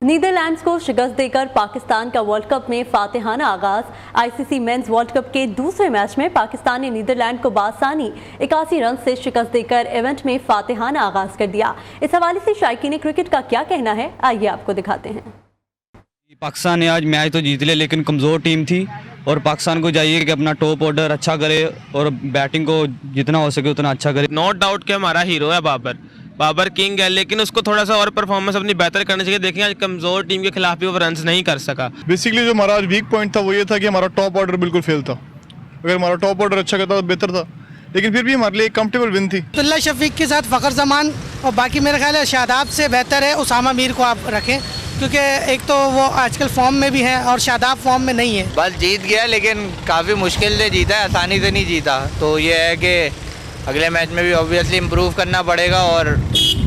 Netherlands को शिकस्त देकर पाकिस्तान का वर्ल्ड कप में फातिहाना आगाज। आईसीसी मेंस वर्ल्ड कप के दूसरे मैच में पाकिस्तान ने नीदरलैंड को बासानी 81 रन से शिकस्त देकर इवेंट में फातिहाना आगाज कर दिया। इस हवाले से शायकीन क्रिकेट का क्या कहना है, आइए आपको दिखाते हैं। पाकिस्तान ने आज मैच तो जीत लिया, लेकिन कमज़ोर टीम थी और पाकिस्तान को चाहिए कि अपना टॉप ऑर्डर अच्छा करे और बैटिंग को जितना हो सके उतना अच्छा करे। नो डाउट कि हमारा हीरो है बाबर किंग है, लेकिन उसको थोड़ा सा और परफॉर्मेंस अपनी बेहतर करनी चाहिए। देखें आज कमज़ोर टीम के खिलाफ भी वो रन्स नहीं कर सका। बेसिकली जो हमारा आज वीक पॉइंट था वो ये था कि हमारा टॉप ऑर्डर बिल्कुल फेल था। अगर हमारा टॉप ऑर्डर अच्छा करता तो बेहतर था, लेकिन फिर भी हमारे लिए एक कंफर्टेबल विन थी। अब्दुल्ला शफीक के साथ फ़खर जमान और बाकी मेरे ख्याल है शादाब से बेहतर है उसामा मीर को आप रखें, क्योंकि एक तो वो आजकल फॉर्म में भी है और शादाब फॉर्म में नहीं है। बस जीत गया, लेकिन काफ़ी मुश्किल से जीता है, आसानी से नहीं जीता। तो ये है कि अगले मैच में भी ऑब्वियसली इम्प्रूव करना पड़ेगा और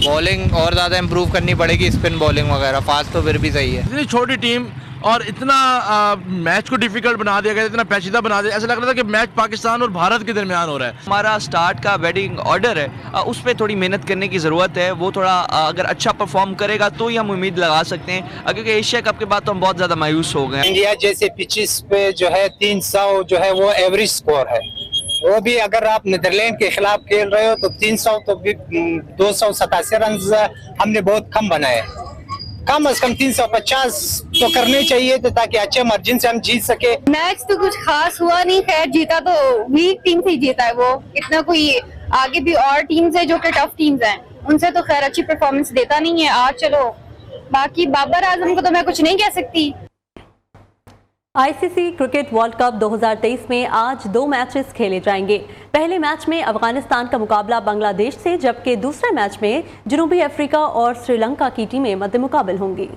बॉलिंग और ज़्यादा इम्प्रूव करनी पड़ेगी, स्पिन बॉलिंग वगैरह। फास्ट तो फिर भी सही है। इतनी छोटी टीम और इतना मैच को डिफिकल्ट बना दिया गया, इतना पेचीदा बना दिया, ऐसा लग रहा था कि मैच पाकिस्तान और भारत के दरमियान हो रहा है। हमारा स्टार्ट का बैटिंग ऑर्डर है, उस पर थोड़ी मेहनत करने की ज़रूरत है। वो थोड़ा अगर अच्छा परफॉर्म करेगा तो ही हम उम्मीद लगा सकते हैं, क्योंकि एशिया कप के बाद तो हम बहुत ज़्यादा मायूस हो गए। इंडिया जैसे पिचेस पे जो है 300 जो है वो एवरेज स्कोर है। वो भी अगर आप नीदरलैंड के खिलाफ खेल रहे हो तो 300 तो 287 रन हमने बहुत कम बनाए। कम से कम 350 तो करने चाहिए थे ताकि अच्छे मार्जिन से हम जीत सके। मैच तो कुछ खास हुआ नहीं, खैर जीता तो वीक टीम से ही जीता है। वो इतना कोई आगे भी और टीम्स है जो कि टफ टीम्स हैं, उनसे तो खैर अच्छी परफॉर्मेंस देता नहीं है। आज चलो, बाकी बाबर आजम को तो मैं कुछ नहीं कह सकती। आईसीसी क्रिकेट वर्ल्ड कप 2023 में आज 2 मैचेस खेले जाएंगे। पहले मैच में अफगानिस्तान का मुकाबला बांग्लादेश से, जबकि दूसरे मैच में जनूबी अफ्रीका और श्रीलंका की टीमें मद्दे मुकाबल होंगी।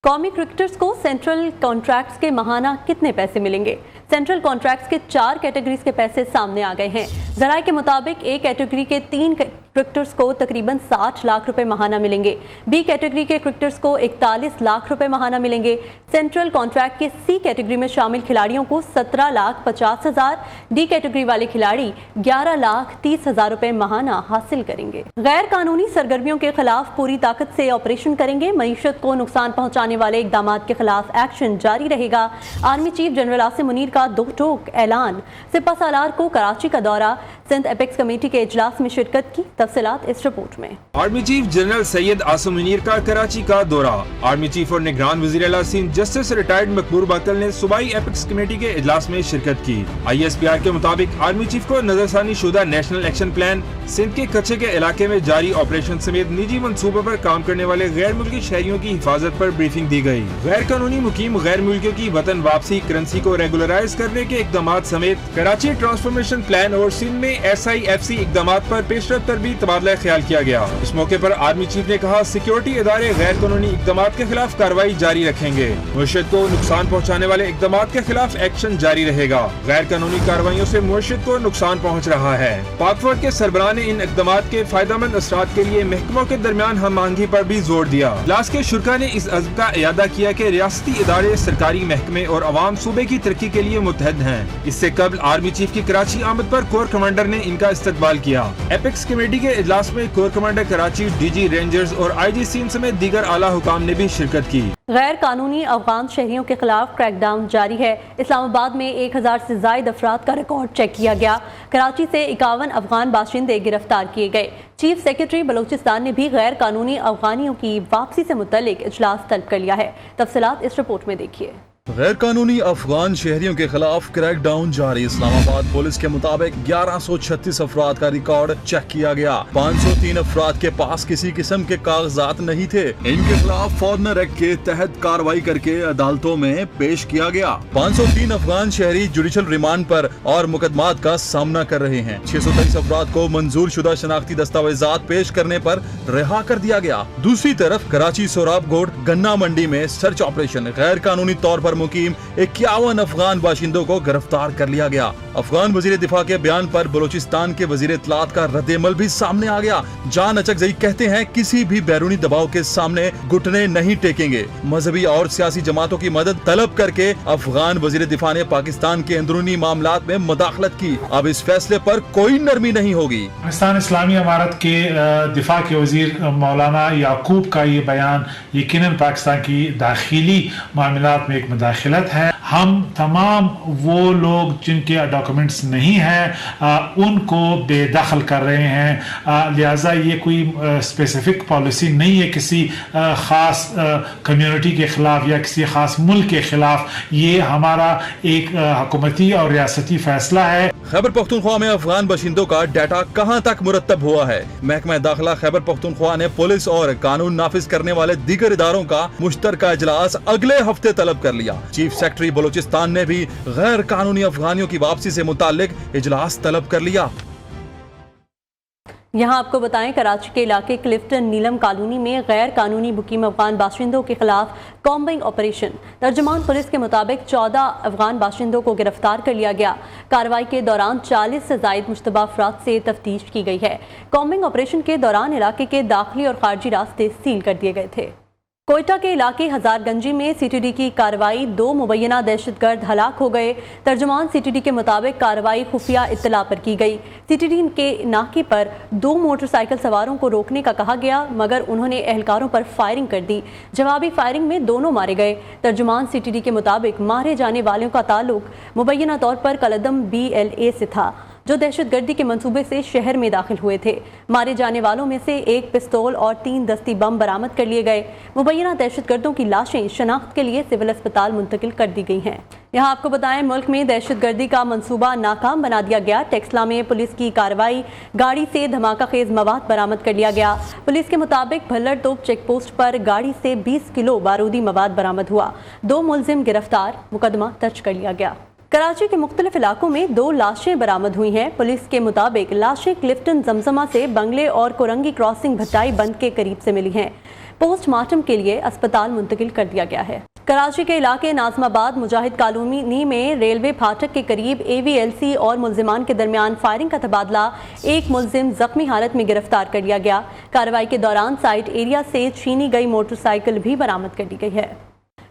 कौमी क्रिकेटर्स को सेंट्रल कॉन्ट्रैक्ट्स के माहाना कितने पैसे मिलेंगे? सेंट्रल कॉन्ट्रैक्ट्स के 4 कैटेगरीज के पैसे सामने आ गए हैं। जराये के मुताबिक ए कैटेगरी के 3 क्रिकेटर्स को तकरीबन 60 लाख रुपए माहाना मिलेंगे। बी कैटेगरी के क्रिकेटर्स को 41 लाख रुपए माहाना मिलेंगे। सेंट्रल कॉन्ट्रैक्ट के सी कैटेगरी में शामिल खिलाड़ियों को 17,50,000, डी कैटेगरी वाले खिलाड़ी 11,30,000 रुपए माहाना हासिल करेंगे। गैर कानूनी सरगर्मियों के खिलाफ पूरी ताकत से ऑपरेशन करेंगे। मईशत को नुकसान पहुंचाने वाले इकदाम के खिलाफ एक्शन जारी रहेगा। Army chief general Asim Munir का 2 टोक ऐलान। सिपा सालार को कराची का दौरा, सिंध एपेक्स कमेटी के इजलास में शिरकत की। तफसीलात इस रिपोर्ट में। Army chief general Syed Asim Munir का कराची का दौरा। आर्मी चीफ और निगरान वज़ीर आला सिंध जस्टिस रिटायर्ड मकबूर बाकल ने सूबाई एपेक्स कमेटी के इजलास में शिरकत की। ISPR के मुताबिक आर्मी चीफ को नजरसानी शुदा नेशनल एक्शन प्लान, सिंध के कच्चे के इलाके में जारी ऑपरेशन समेत निजी मंसूबों पर काम करने वाले गैर मुल्की शहरियों की हिफाजत पर ब्रीफिंग दी गई। गैर कानूनी मुकीम गैर मुल्कियों की वतन वापसी, करेंसी को रेगुलराइज करने के इकदाम समेत कराची ट्रांसफॉर्मेशन प्लान और सिंध में SIFC इकदाम पर पेशरफ पर भी तबादला ख्याल किया गया। इस मौके पर आर्मी चीफ ने कहा, सिक्योरिटी इदारे गैर कानूनी इकदाम के खिलाफ कार्रवाई जारी रखेंगे। मुआशरत को नुकसान पहुँचाने वाले इकदाम के खिलाफ एक्शन जारी रहेगा। गैर कानूनी कार्रवाइयों से मुआशरत को नुकसान पहुँच रहा है। पाक फौज के सरबराह ने इन इकदाम के फायदेमंद असरात के लिए महकमों के दरमियान हम आहंगी पर भी जोर दिया। इजलास के शुरा ने इस अज़्म का इयादा किया कि रियासती इदारे, सरकारी महकमे और अवाम सूबे की तरक्की के लिए मुतहद हैं। इससे कबल आर्मी चीफ की कराची आमद पर कोर कमांडर ने इनका इस्तकबाल किया। एपेक्स कमेटी के इजलास में core commander Karachi, DG rangers और IG सिंध समेत दीगर आला हुकाम ने भी शिरकत की। गैर कानूनी अफगान शहरियों के खिलाफ क्रैकडाउन जारी है। इस्लामाबाद में 1000 से ज्यादा अफराद का रिकॉर्ड चेक किया गया। कराची से 51 अफगान बाशिंदे गिरफ्तार किए गए। चीफ सेक्रेटरी बलूचिस्तान ने भी गैर कानूनी अफगानियों की वापसी से मुतल्लिक इजलास तलब कर लिया है। तफसीलात इस रिपोर्ट में देखिए। गैर कानूनी अफगान शहरियों के खिलाफ क्रैकडाउन जारी। इस्लामाबाद पुलिस के मुताबिक 1136 अफराद का रिकॉर्ड चेक किया गया। 503 अफराद के पास किसी किस्म के कागजात नहीं थे। इनके खिलाफ फॉरेनर एक्ट के तहत कार्रवाई करके अदालतों में पेश किया गया। 503 अफगान शहरी जुडिशल रिमांड पर और मुकदमात का सामना कर रहे हैं। 623 अफराद को मंजूर शुदा शनाख्ती दस्तावेजात पेश करने पर रिहा कर दिया गया। दूसरी तरफ कराची सोराबगोड गन्ना मंडी में सर्च ऑपरेशन, गैर कानूनी तौर पर मुकीम 51 अफगान बाशिंदों को गिरफ्तार कर लिया गया। अफगान वजीर दिफा के बयान पर बलोचिस्तान के वजीर इत्तलात का रद्द-ए-अमल भी सामने आ गया। जान अचकजई कहते हैं किसी भी बैरूनी दबाव के सामने घुटने नहीं टेकेंगे। मजहबी और सियासी जमातों की मदद तलब करके अफगान वजीर दिफा ने पाकिस्तान के अंदरूनी मामलात में मुदाखलत की। अब इस फैसले पर कोई नरमी नहीं होगी। पाकिस्तान इस्लामी इमारत के दिफा के वजीर मौलाना याकूब का ये बयान यकीनन पाकिस्तान की दाखिली मामलात में एक मुदाखलत है। हम तमाम वो लोग जिनके डॉक्यूमेंट्स नहीं हैं उनको बेदखल कर रहे हैं। लिहाजा ये कोई स्पेसिफिक पॉलिसी नहीं है किसी ख़ास कम्युनिटी के ख़िलाफ़ या किसी ख़ास मुल्क के ख़िलाफ़। ये हमारा एक हुकूमती और रियासती फैसला है। खैबर पख्तूनख्वा में अफगान बाशिंदों का डाटा कहां तक मुरतब हुआ है? महकमा दाखिला खैबर पख्तूनख्वा ने पुलिस और कानून नाफिज करने वाले दीगर इदारों का मुश्तरका इजलास अगले हफ्ते तलब कर लिया। चीफ सेक्रेटरी बलोचिस्तान ने भी गैर कानूनी अफगानियों की वापसी से मुताल्लिक इजलास तलब कर लिया। यहाँ आपको बताएं, कराची के इलाके क्लिफ्टन नीलम कॉलोनी में गैर कानूनी मुकीम अफगान बाशिंदों के खिलाफ कॉम्बिंग ऑपरेशन। तर्जुमान पुलिस के मुताबिक 14 अफगान बाशिंदों को गिरफ्तार कर लिया गया। कार्रवाई के दौरान 40 से जायद मुश्तबा अफराद से तफ्तीश की गई है। कॉम्बिंग ऑपरेशन के दौरान इलाके के दाखिली और खारजी रास्ते सील कर दिए गए थे। कोयटा के इलाके हजारगंजी में सीटीडी की कार्रवाई, 2 मुबैना दहशतगर्द हलाक हो गए। तर्जुमान सीटीडी के मुताबिक कार्रवाई खुफिया इत्तला पर की गई। सीटीडी के नाके पर 2 मोटरसाइकिल सवारों को रोकने का कहा गया मगर उन्होंने एहलकारों पर फायरिंग कर दी। जवाबी फायरिंग में दोनों मारे गए। तर्जुमान सीटीडी के मुताबिक मारे जाने वालों का ताल्लुक मुबैना तौर पर कलदम BLA से था जो दहशतगर्दी के मंसूबे से शहर में दाखिल हुए थे। मारे जाने वालों में से 1 पिस्तौल और 3 दस्ती बम बरामद कर लिए गए। मुबैना दहशतगर्दों की लाशें शनाख्त के लिए सिविल अस्पताल मुंतकिल कर दी गई हैं। यहाँ आपको बताएं, मुल्क में दहशतगर्दी का मंसूबा नाकाम बना दिया गया। टेक्सला में पुलिस की कार्रवाई, गाड़ी से धमाका खेज मवाद बरामद कर लिया गया। पुलिस के मुताबिक भल्लर तोप चेक पोस्ट पर गाड़ी से 20 किलो बारूदी मवाद बरामद हुआ। 2 मुलजिम गिरफ्तार, मुकदमा दर्ज कर लिया गया। कराची के मुख्तलिफ इलाकों में 2 लाशें बरामद हुई हैं। पुलिस के मुताबिक लाशें क्लिफ्टन जमजमा से बंगले और कोरंगी क्रॉसिंग भट्टाई बंद के करीब से मिली हैं। पोस्टमार्टम के लिए अस्पताल मुंतकिल कर दिया गया है। कराची के इलाके नाजमाबाद मुजाहिद कॉलोनी में रेलवे फाटक के करीब AVLC और मुलजिमान के दरमियान फायरिंग का तबादला, 1 मुलजिम जख्मी हालत में गिरफ्तार कर लिया गया। कार्रवाई के दौरान साइट एरिया से छीनी गई मोटरसाइकिल भी बरामद कर दी गई है।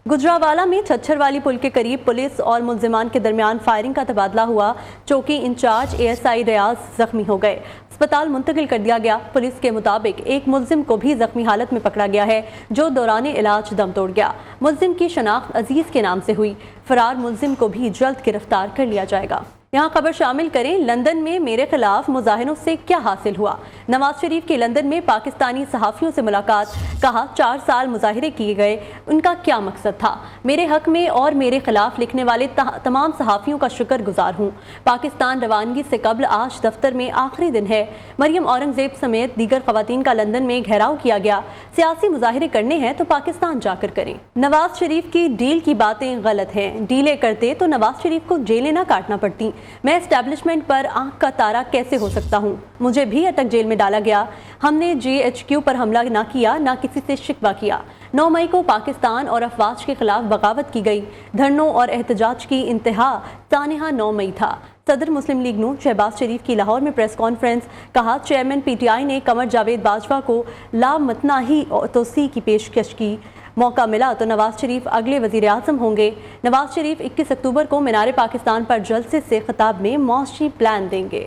गुजरावाला में छच्छर वाली पुल के करीब पुलिस और मुलजिमान के दरमियान फायरिंग का तबादला हुआ। चौकी इंचार्ज ASI रियाज जख्मी हो गए, अस्पताल मुंतकिल कर दिया गया। पुलिस के मुताबिक 1 मुलजिम को भी जख्मी हालत में पकड़ा गया है जो दौरान इलाज दम तोड़ गया। मुलजिम की शनाख्त अजीज के नाम से हुई। फरार मुलजिम को भी जल्द गिरफ्तार कर लिया जाएगा। यहाँ खबर शामिल करें, लंदन में मेरे खिलाफ मुजाहिरों से क्या हासिल हुआ। नवाज शरीफ की लंदन में पाकिस्तानी सहाफ़ियों से मुलाकात, कहा 4 साल मुजाहिरे किए गए, उनका क्या मकसद था। मेरे हक में और मेरे खिलाफ लिखने वाले तमाम सहाफ़ियों का शुक्रगुजार हूँ। पाकिस्तान रवानगी से कबल आज दफ्तर में आखिरी दिन है। मरियम औरंगजेब समेत दीगर खवातीन का लंदन में घेराव किया गया। सियासी मुजाहिरे करने हैं तो पाकिस्तान जाकर करें। नवाज शरीफ की डील की बातें गलत हैं। डीलें करते तो नवाज शरीफ को जेलें ना काटना पड़ती। मैं एस्टैब्लिशमेंट पर आंख का तारा कैसे हो सकता हूँ। मुझे भी अटक जेल में डाला गया। हमने GHQ पर हमला ना किया, ना किसी से शिकवा किया। 9 मई को पाकिस्तान और अफवाज के खिलाफ बगावत की गई। धरनों और एहतजाज की इंतहा सानहा 9 मई था। सदर मुस्लिम लीग नून शहबाज शरीफ की लाहौर में प्रेस कॉन्फ्रेंस, कहा चेयरमैन PTI ने कमर जावेद बाजवा को लामतनाही तोसी की पेशकश की। मौका मिला तो नवाज शरीफ अगले वजीर आज़म होंगे। नवाज शरीफ 21 अक्टूबर को मीनार पाकिस्तान पर जलसे से खिताब में मौशी प्लान देंगे।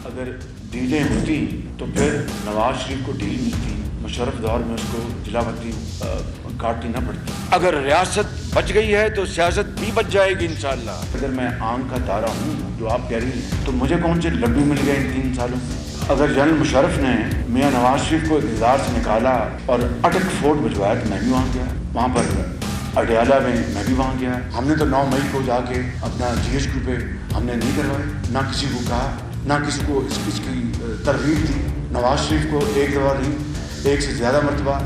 अगर डीलें होती तो फिर नवाज शरीफ को डील मिलती, मुशर्रफ दौर में उसको जिलावती काटनी न पड़ती। अगर रियासत बच गई है तो सियासत भी बच जाएगी इंशाअल्लाह। अगर मैं आंख का तारा हूँ जो आप कह रही हैं, तो मुझे कौन से लड्डू मिल गए इन 3 सालों में। अगर जनरल मुशर्रफ ने मियां नवाज शरीफ को इक़्तिदार से निकाला और अटक फोर्ट भिजवाया तो मैं भी वहाँ गया। वहाँ पर अडयाला में मैं भी वहाँ गया। हमने तो 9 मई को जाके अपना GHQ पे हमने नहीं करवाए, ना किसी को कहा, ना किसी को इसकी तरगीब दी। नवाज शरीफ को एक दफ़ा नहीं, 1 से ज़्यादा मरतबा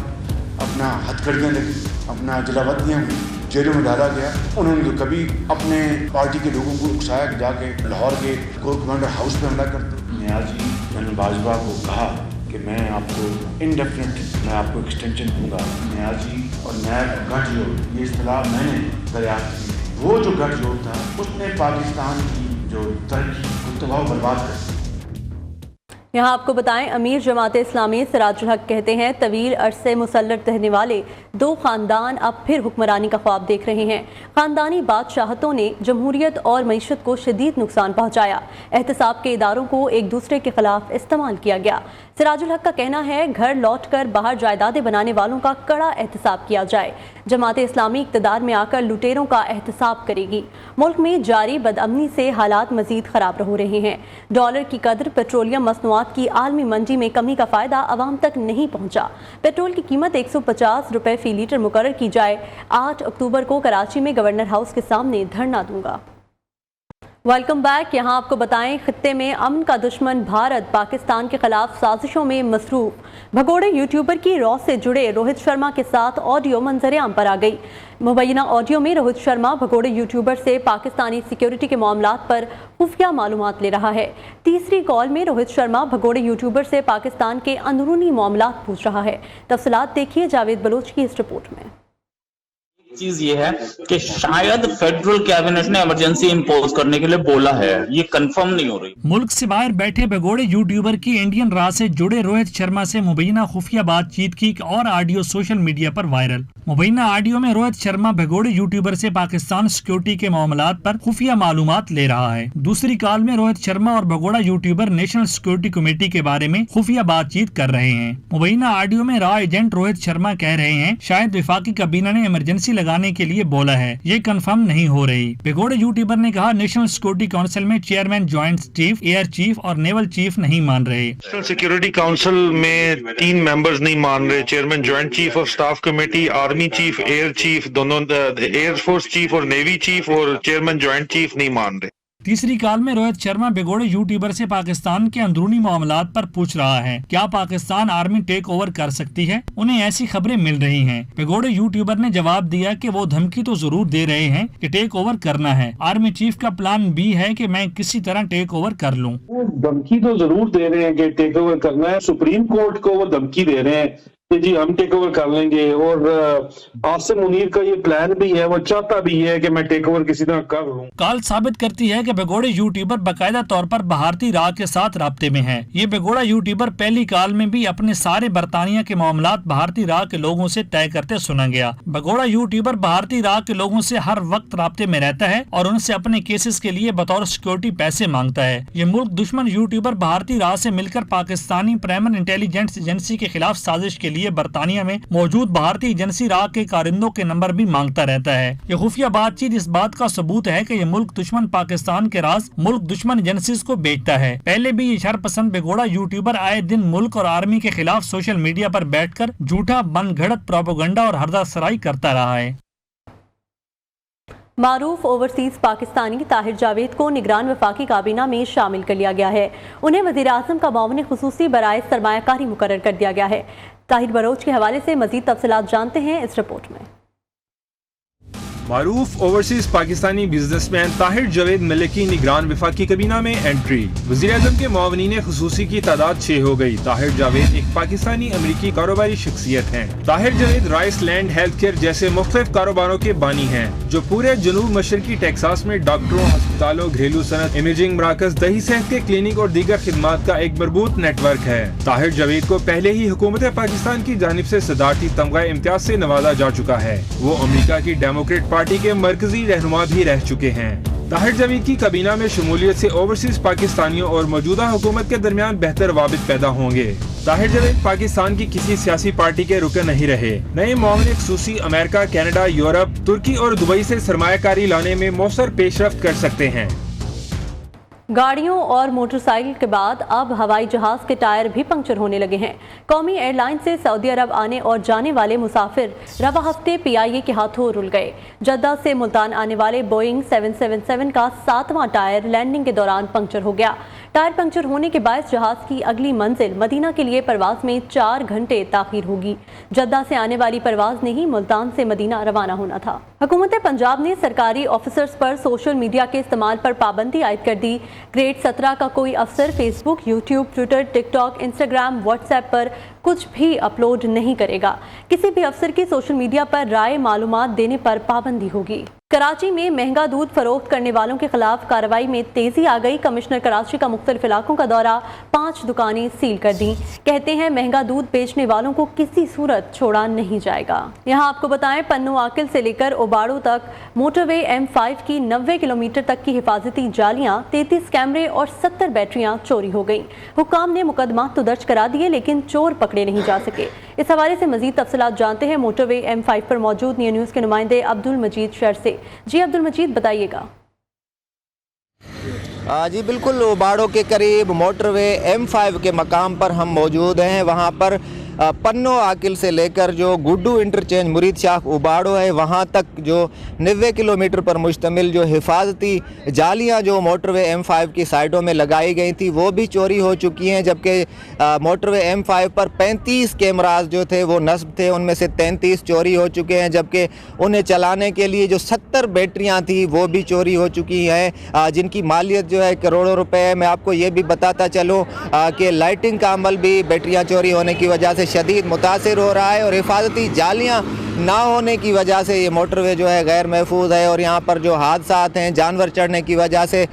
अपना हथकड़ियाँ लगी, अपना जलावतनियाँ हुई, जेलों में डाला गया। उन्होंने तो कभी अपने पार्टी के लोगों को उकसाया कि जाके लाहौर के कोर कमांडर हाउस पे हमला कर दो। मैं आज ही जनरल बाजवा को कहा कि मैं आपको इंडेफिनिट मैं आपको एक्सटेंशन दूंगा। न्याजी और नैब गठजोड़ ये इस्तेलाह मैंने दरियाफ्त की। वो जो गठजोड़ था उसने पाकिस्तान की जो तरक्की को तबाह बर्बाद कर दी। यहाँ आपको बताएं, अमीर जमात इस्लामी सिराजुल हक कहते हैं तवील अरसे मुसल्लत रहने वाले दो खानदान अब फिर हुक्मरानी का ख्वाब देख रहे हैं। खानदानी बादशाहतों ने जमहूरियत और मईशत को शदीद नुकसान पहुँचाया। एहतसाब के इदारों को एक दूसरे के खिलाफ इस्तेमाल किया गया। सिराजुल हक का कहना है घर लौट कर बाहर जायदादें बनाने वालों का कड़ा एहतसाब किया जाए। जमात इस्लामी इक़्तिदार में आकर लुटेरों का एहतसाब करेगी। मुल्क में जारी बदअमनी से हालात मजीद ख़राब हो रहे हैं। डॉलर की कदर पेट्रोलियम मसनूआत की आलमी मंडी में कमी का फ़ायदा आवाम तक नहीं पहुँचा। पेट्रोल की कीमत 150 रुपये फ़ी लीटर मुकर्रर की जाए। 8 अक्टूबर को कराची में गवर्नर हाउस के सामने धरना दूंगा। Welcome back. यहाँ आपको बताएं, खित्ते में अमन का दुश्मन भारत पाकिस्तान के खिलाफ साजिशों में मसरूफ। भगोड़े यूट्यूबर की रॉ से जुड़े रोहित शर्मा के साथ ऑडियो मंजरेआम पर आ गई। मुबैना ऑडियो में रोहित शर्मा भगोड़े यूट्यूबर से पाकिस्तानी सिक्योरिटी के मामलात पर खुफिया मालूमात ले रहा है। तीसरी कॉल में रोहित शर्मा भगोड़े यूट्यूबर से पाकिस्तान के अंदरूनी मामलात पूछ रहा है। तफसीलात देखिए जावेद बलोच की इस रिपोर्ट में। चीज ये है कि शायद फेडरल कैबिनेट ने इमरजेंसी इंपोज करने के लिए बोला है, ये कंफर्म नहीं हो रही। मुल्क से बाहर बैठे भगोड़े यूट्यूबर की इंडियन राह से जुड़े रोहित शर्मा से मुबैना खुफिया बातचीत की और ऑडियो सोशल मीडिया पर वायरल। मुबैना ऑडियो में रोहित शर्मा भगोड़े यूट्यूबर से पाकिस्तान सिक्योरिटी के मामलात पर खुफिया मालूमात ले रहा है। दूसरी कॉल में रोहित शर्मा और भगोड़ा यूट्यूबर नेशनल सिक्योरिटी कमेटी के बारे में खुफिया बातचीत कर रहे हैं। मुबैना ऑडियो में रॉ एजेंट रोहित शर्मा कह रहे हैं शायद वफाकी काबीना ने इमरजेंसी लगाने के लिए बोला है, ये कंफर्म नहीं हो रही। भगोड़े यूट्यूबर ने कहा नेशनल सिक्योरिटी काउंसिल में chairman, joint chief, air chief और नेवल चीफ नहीं मान रहे। नेशनल सिक्योरिटी काउंसिल में 3 मेंबर्स नहीं मान रहे, chairman, joint chief of staff committee, army chief, air chief, दोनों एयर फोर्स चीफ और नेवी चीफ और चेयरमैन ज्वाइंट चीफ नहीं मान रहे। तीसरी कॉल में रोहित शर्मा भगोड़े यूट्यूबर से पाकिस्तान के अंदरूनी मामलात पर पूछ रहा है, क्या पाकिस्तान आर्मी टेक ओवर कर सकती है? उन्हें ऐसी खबरें मिल रही हैं। भगोड़े यूट्यूबर ने जवाब दिया कि वो धमकी तो जरूर दे रहे हैं कि टेक ओवर करना है। आर्मी चीफ का प्लान बी है कि मैं किसी तरह टेक ओवर कर लूं। धमकी तो जरूर दे रहे हैं कि टेक ओवर करना है। सुप्रीम कोर्ट को वो धमकी दे रहे हैं कि जी हम टेक ओवर कर लेंगे, और आसिम मुनीर का ये प्लान भी है, वो चाहता भी है कि मैं टेक ओवर किसी तरह कर लूं। कॉल साबित करती है कि भगोड़े यूट्यूबर बाकायदा तौर पर भारतीय राह के साथ राब्ते में है। ये भगोड़ा यूट्यूबर पहली कॉल में भी अपने सारे बरतानिया के मामलात भारतीय राह के लोगों से तय करते सुना गया। भगोड़ा यूट्यूबर भारतीय राह के लोगों से हर वक्त राब्ते में रहता है और उनसे अपने केसेस के लिए बतौर सिक्योरिटी पैसे मांगता है। ये मुल्क दुश्मन यूट्यूबर भारतीय राह से मिलकर पाकिस्तानी प्राइमरी इंटेलिजेंस एजेंसी के खिलाफ साजिश के लिए बरतानिया में मौजूद भारतीय एजेंसी राह के कारिंदों के नंबर भी मांगता रहता है। ये खुफिया बातचीत इस बात का सबूत है कि ये मुल्क दुश्मन पाकिस्तान के राज मुल्क दुश्मन एजेंसीज को बेचता है। पहले भी ये शरपसंद भगोड़ा यूट्यूबर आए दिन मुल्क और आर्मी के खिलाफ सोशल मीडिया पर बैठकर झूठा मनगढ़ंत प्रोपेगेंडा और हरदासराई करता रहा है। मारूफ ओवरसीज पाकिस्तानी ताहिर जावेद को निगरान वफाकी काबीना में शामिल कर लिया गया है। उन्हें वज़ीर आज़म का मुआविन खुसूसी बराए सरमायाकारी मुकर्रर कर दिया गया है। ताहिर बलोच के हवाले से मजीद तफसीलात जानते हैं इस रिपोर्ट में। मारूफ ओवरसीज पाकिस्तानी बिजनेसमैन ताहिर जावेद मलिक की निगरान वफाकी काबीना में एंट्री। वज़ीर आज़म के मुआविनीन खुसूसी की तादाद 6 हो गई। ताहिर जावेद एक पाकिस्तानी अमरीकी कारोबारी शख्सियत हैं। Tahir Javed rice land health care जैसे मुख्तलिफ कारोबारों के बानी हैं, जो पूरे जनूब मशरकी टेक्सास में डॉक्टरों, अस्पतालों, घरेलू सनत, इमेजिंग मराकज, दही सेहत के क्लिनिक और दीगर खिदमात का एक मरबूत नेटवर्क है। ताहिर जावेद को पहले ही हुकूमत पाकिस्तान की जानिब से सदारती तमगा इम्तियाज से नवाजा जा चुका है। वो अमरीका की डेमोक्रेट पार्टी के मरकजी रहनुमा भी रह चुके हैं। ताहिर जावेद की काबीना में शमूलियत से ओवरसीज पाकिस्तानियों और मौजूदा हुकूमत के दरमियान बेहतर वाबित पैदा होंगे। ताहिर जावेद पाकिस्तान की किसी सियासी पार्टी के रुकन नहीं रहे। नए मुआविन खुसूसी अमेरिका, कनाडा, यूरोप, तुर्की और दुबई से सरमायाकारी लाने में मौसर पेशरफ्त कर सकते हैं। गाड़ियों और मोटरसाइकिल के बाद अब हवाई जहाज के टायर भी पंक्चर होने लगे हैं। कौमी एयरलाइन से सऊदी अरब आने और जाने वाले मुसाफिर रवा हफ्ते PIA के हाथों रुल गए। जद्दा से मुल्तान आने वाले बोइंग 777 का 7वां टायर लैंडिंग के दौरान पंक्चर हो गया। टायर पंक्चर होने के बाद जहाज की अगली मंजिल मदीना के लिए परवाज में 4 घंटे ताखीर होगी। जद्दा से आने वाली परवाज ने ही मुल्तान से मदीना रवाना होना था। हुकूमत पंजाब ने सरकारी ऑफिसर्स पर सोशल मीडिया के इस्तेमाल पर पाबंदी आयद कर दी। ग्रेड 17 का कोई अफसर Facebook, YouTube, Twitter, TikTok, Instagram, WhatsApp पर कुछ भी अपलोड नहीं करेगा। किसी भी अफसर की सोशल मीडिया पर राय मालूमात देने पर पाबंदी होगी। कराची में महंगा दूध फरोख्त करने वालों के खिलाफ कार्रवाई में तेजी आ गई। कमिश्नर कराची का मुख्तलिफ इलाकों का दौरा, 5 दुकानें सील कर दी। कहते हैं महंगा दूध बेचने वालों को किसी सूरत छोड़ा नहीं जाएगा। यहाँ आपको बताएं, पन्नू आकिल से लेकर ओबाड़ो तक मोटरवे M5 की 90 किलोमीटर तक की हिफाजती जालियां, 33 कैमरे और 70 बैटरियां चोरी हो गईं। हुक्काम ने मुकदमा तो दर्ज करा दिए, लेकिन चोर पकड़े नहीं जा सके। इस हवाले से मजीद तफसीलात जानते हैं मोटरवे M5 पर मौजूद न्यू न्यूज़ के नुमाइंदे अब्दुल मजीद शहर से। जी अब्दुल मजीद, बताइएगा। जी बिल्कुल, ओबाड़ो के करीब मोटरवे M5 के मकाम पर हम मौजूद हैं। वहाँ पर पन्नो आकिल से लेकर जो गुड्डू इंटरचेंज मुरीद शाख ओबाड़ो है, वहाँ तक जो 90 किलोमीटर पर मुश्तमिल जो हिफाजती जालियाँ जो मोटरवे M5 की साइडों में लगाई गई थी वो भी चोरी हो चुकी हैं। जबकि मोटरवे M5 पर 35 कैमरास जो थे वो नस्ब थे, उनमें से 33 चोरी हो चुके हैं। जबकि उन्हें चलाने के लिए जो 70 बैटरियाँ थी वो भी चोरी हो चुकी हैं, जिनकी मालियत जो है करोड़ों रुपए है। मैं आपको ये भी बताता चलूँ कि लाइटिंग का अमल भी बैटरियाँ चोरी होने की वजह से शदीद मुतासिर हो रहा है और हिफाजती जालियाँ ना होने की वजह से ये मोटरवे जो है गैर महफूज है। और यहाँ पर जो हादसात हैं जानवर चढ़ने की वजह से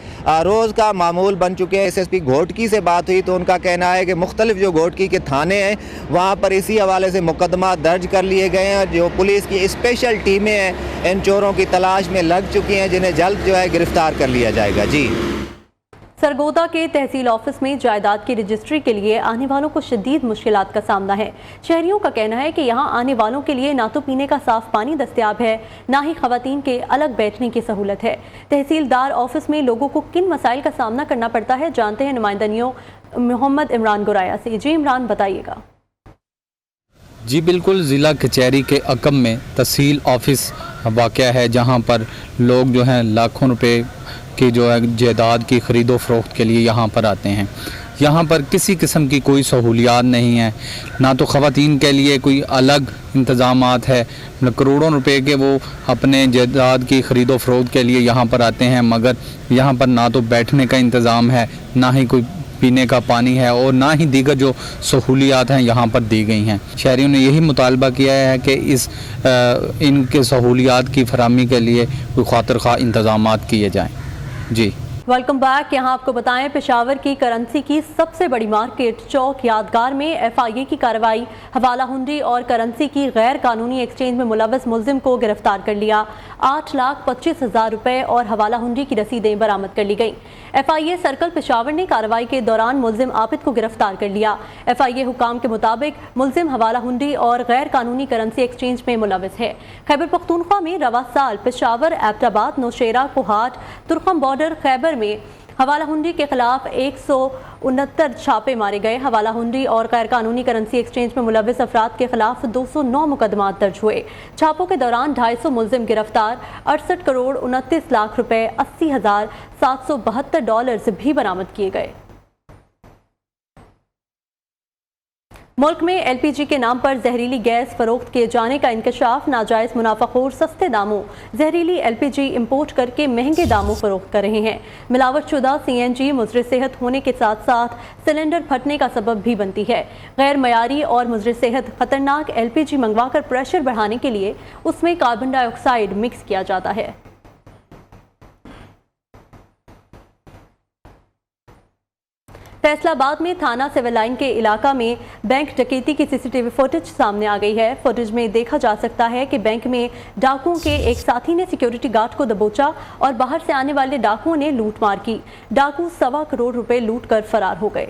रोज़ का मामूल बन चुके हैं। SSP घोटकी से बात हुई तो उनका कहना है कि मुख्तलिफ जो घोटकी के थाने हैं वहाँ पर इसी हवाले से मुकदमा दर्ज कर लिए गए हैं। जो पुलिस की स्पेशल टीमें हैं इन चोरों की तलाश में लग चुकी हैं, जिन्हें जल्द जो है गिरफ्तार कर लिया जाएगा। जी, सरगोदा के तहसील ऑफिस में जायदाद की रजिस्ट्री के लिए आने वालों को शदीद मुश्किलात का सामना है। शहरियों का कहना है कि यहाँ आने वालों के लिए ना तो पीने का साफ पानी दस्तयाब है, ना ही खवातीन के अलग बैठने की सहूलत है। तहसीलदार ऑफिस में लोगों को किन मसाइल का सामना करना पड़ता है, जानते हैं नुमाइंदा न्यू मोहम्मद इमरान गुराया से। जी इमरान, बताइएगा। जी बिल्कुल, ज़िला कचहरी के अकम में तहसील ऑफिस वाक़या है, जहाँ पर लोग जो हैं लाखों रुपए की जो है जायदाद की ख़रीदो फ़रोख्त के लिए यहाँ पर आते हैं। यहाँ पर किसी किस्म की कोई सहूलियात नहीं है, ना तो ख़वातीन के लिए कोई अलग इंतज़ामात है। करोड़ों रुपए के वो अपने जायदाद की ख़रीदो फ़रोख्त के लिए यहाँ पर आते हैं, मगर यहाँ पर ना तो बैठने का इंतज़ाम है, ना ही कोई पीने का पानी है और ना ही दीगर जो सहूलियात हैं यहाँ पर दी गई हैं। शहरियों ने यही मुतालबा किया है कि इनके सहूलियात की फराहमी के लिए कोई खातिर खा इंतज़ामात किए जाएँ। जी वेलकम बैक। यहाँ आपको बताएं, पेशावर की करेंसी की सबसे बड़ी मार्केट चौक यादगार में FIA की कार्रवाई, हवाला हुंडी और करेंसी की गैर कानूनी एक्सचेंज में मुलव्वस मुलजिम को गिरफ्तार कर लिया। 8,25,000 रुपए और हवाला हुंडी की रसीदें बरामद कर ली गईं। FIA सर्कल पेशावर ने कार्रवाई के दौरान मुलजिम आबिद को गिरफ्तार कर लिया। FIA हुकाम के मुताबिक मुलजिम हवाला हुंडी और गैर कानूनी करेंसी एक्सचेंज में मुलव्वस है। खैबर पख्तूनख्वा में रवा साल पेशावर, एबटाबाद, नौशेरा, कोहाट, तुर्खम बॉर्डर, खैबर में हवाला हुंडी के खिलाफ 169 छापे मारे गए। हवाला हुंडी और गैर कानूनी करेंसी एक्सचेंज में मुलव्वस अफराद के खिलाफ 209 मुकदमात दर्ज हुए। छापों के दौरान 250 मुलजिम गिरफ्तार, 68 करोड़ 29 लाख रुपए, 80,772 डॉलर्स भी बरामद किए गए। मुल्क में LPG के नाम पर जहरीली गैस फरोख्त किए जाने का इंकशाफ, नाजायज मुनाफाखोर सस्ते दामों जहरीली LPG इंपोर्ट करके महंगे दामों फरोख्त कर रहे हैं। मिलावटशुदा CNG मुज़र सेहत होने के साथ साथ सिलेंडर फटने का सबब भी बनती है। गैर मयारी और मुज़र सेहत खतरनाक LPG मंगवाकर प्रेशर बढ़ाने के लिए उसमें कार्बन डाइऑक्साइड मिक्स किया जाता है। फैसलाबाद में थाना सिविल लाइन के इलाका में बैंक डकैती की CCTV फुटेज सामने आ गई है। फुटेज में देखा जा सकता है कि बैंक में डाकुओं के एक साथी ने सिक्योरिटी गार्ड को दबोचा और बाहर से आने वाले डाकुओं ने लूटमार की। डाकू 1.25 करोड़ रुपए लूट कर फरार हो गए।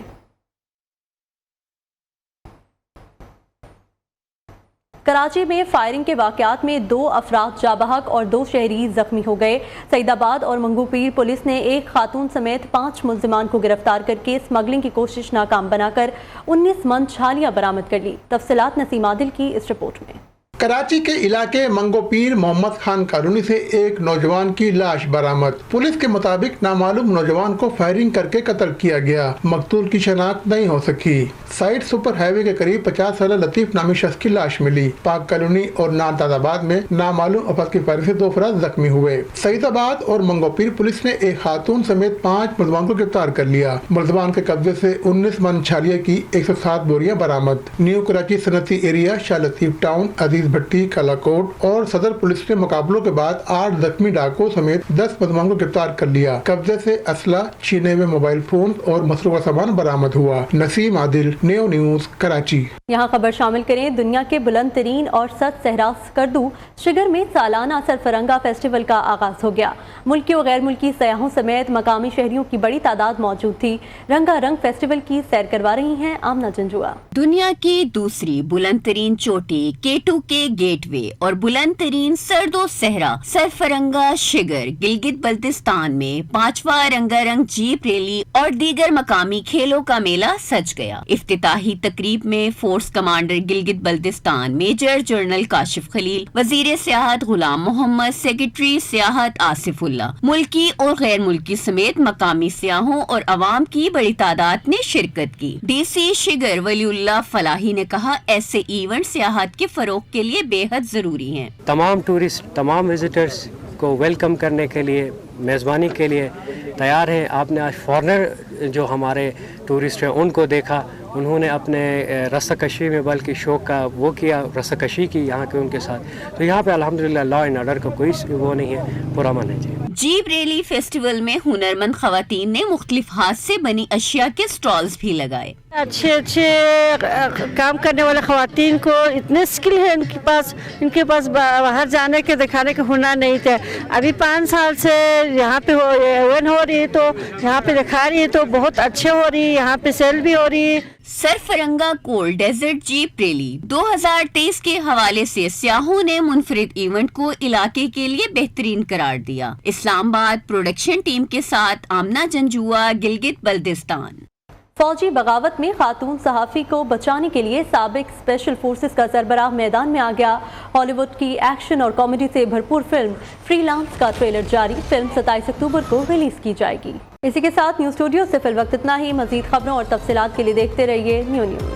कराची में फायरिंग के वाकयात में 2 अफराद जाबहक और 2 शहरी जख्मी हो गए। सईदाबाद और मंगूपीर पुलिस ने एक खातून समेत 5 मुल्जिमान को गिरफ्तार करके स्मगलिंग की कोशिश नाकाम बनाकर 19 मन छालियां बरामद कर ली। तफसीलात नसीम आदिल की इस रिपोर्ट में। کراچی کے علاقے منگو پیر محمد خان کالونی سے ایک نوجوان کی لاش برآمد. پولیس کے مطابق نامعلوم نوجوان کو فائرنگ کر کے قتل کیا گیا. مقتول کی شناخت نہیں ہو سکی. سائٹ سپر ہائی وے کے قریب 50 سالہ لطیف نامی شخص کی لاش ملی. پاک کالونی اور ناداد آباد میں نامعلوم افراد کی فائرنگ سے 2 افراد زخمی ہوئے. سعید آباد اور منگو پیر پولیس نے ایک خاتون سمیت 5 ملزمان کو گرفتار کر لیا. ملزمان کے قبضے سے 19 من چھالیہ کی 107 بوریاں برآمد. نیو کراچی صنعتی ایریا، شاہ لطیف ٹاؤن، عزیز بھٹی، کالا کوٹ اور صدر پولیس نے مقابلوں کے بعد 8 زخمی ڈاکو سمیت 10 ملزمان کو گرفتار کر لیا. قبضے سے اسلحہ، چھینے ہوئے موبائل فون اور مسروقہ سامان برآمد ہوا. نسیم عادل، نیو نیوز، کراچی. یہاں خبر شامل کریں. دنیا کے بلند ترین اور سرد صحرا سکردو شگر میں سالانہ سرفرنگا فیسٹیول کا آغاز ہو گیا. ملکی و غیر ملکی سیاحوں سمیت مقامی شہریوں کی بڑی تعداد موجود تھی. رنگا رنگ فیسٹیول کی سیر کروا رہی ہیں آمنہ جنجوا. دنیا کی دوسری بلند ترین چوٹی K2 کے گیٹ وے اور بلند ترین سرد و صحرا سرفرنگا شگر گلگت بلتستان میں 5واں رنگا رنگ جیپ ریلی اور دیگر مقامی کھیلوں کا میلہ سج گیا. افتتاحی تقریب میں force commander Gilgit Baltistan major general Kashif Khalil, وزیر سیاحت غلام محمد، سیکرٹری سیاحت آصف اللہ، ملکی اور غیر ملکی سمیت مقامی سیاحوں اور عوام کی بڑی تعداد نے شرکت کی. ڈی سی شگر ولی اللہ فلاحی نے کہا ایسے ایونٹ سیاحت کے فروغ کے لیے بے حد ضروری ہیں. تمام ٹورسٹ، تمام وزٹرز کو ویلکم کرنے کے لیے، میزبانی کے لیے تیار ہیں. آپ نے آج فارنر جو ہمارے ٹورسٹ ہیں ان کو دیکھا، انہوں نے اپنے رسہ کشی میں بلکہ شوق کا وہ کیا، رسہ کشی کی یہاں کے ان کے ساتھ. تو یہاں پہ الحمدللہ لا اینڈ آرڈر کا کوئی وہ نہیں ہے، پرامن ہے. جی جیپ ریلی فیسٹیول میں ہنرمند خواتین نے مختلف ہاتھ سے بنی اشیاء کے سٹالز بھی لگائے. اچھے کام کرنے والے خواتین کو اتنے اسکل ہے ان کے پاس باہر جانے کے دکھانے کے ہنر نہیں تھے. ابھی 5 سال سے یہاں پہ ایونٹ ہو رہی ہے تو یہاں پہ دکھا رہی ہے تو بہت اچھے ہو رہی ہے. یہاں پہ سیل بھی ہو رہی ہے. سرفرنگا کول ڈیزرٹ جیپ ریلی 2023 کے حوالے سے سیاحوں نے منفرد ایونٹ کو علاقے کے لیے بہترین قرار دیا. اسلام آباد پروڈکشن ٹیم کے ساتھ آمنہ جنجوا، گلگت بلتستان. فوجی بغاوت میں خاتون صحافی کو بچانے کے لیے سابق اسپیشل فورسز کا سربراہ میدان میں آ گیا. ہالی ووڈ کی ایکشن اور کامیڈی سے بھرپور فلم فری لانس کا ٹریلر جاری. فلم 27 اکتوبر کو ریلیز کی جائے گی. اسی کے ساتھ نیوز اسٹوڈیو سے فی الوقت اتنا ہی. مزید خبروں اور تفصیلات کے لیے دیکھتے رہیے نیو نیوز.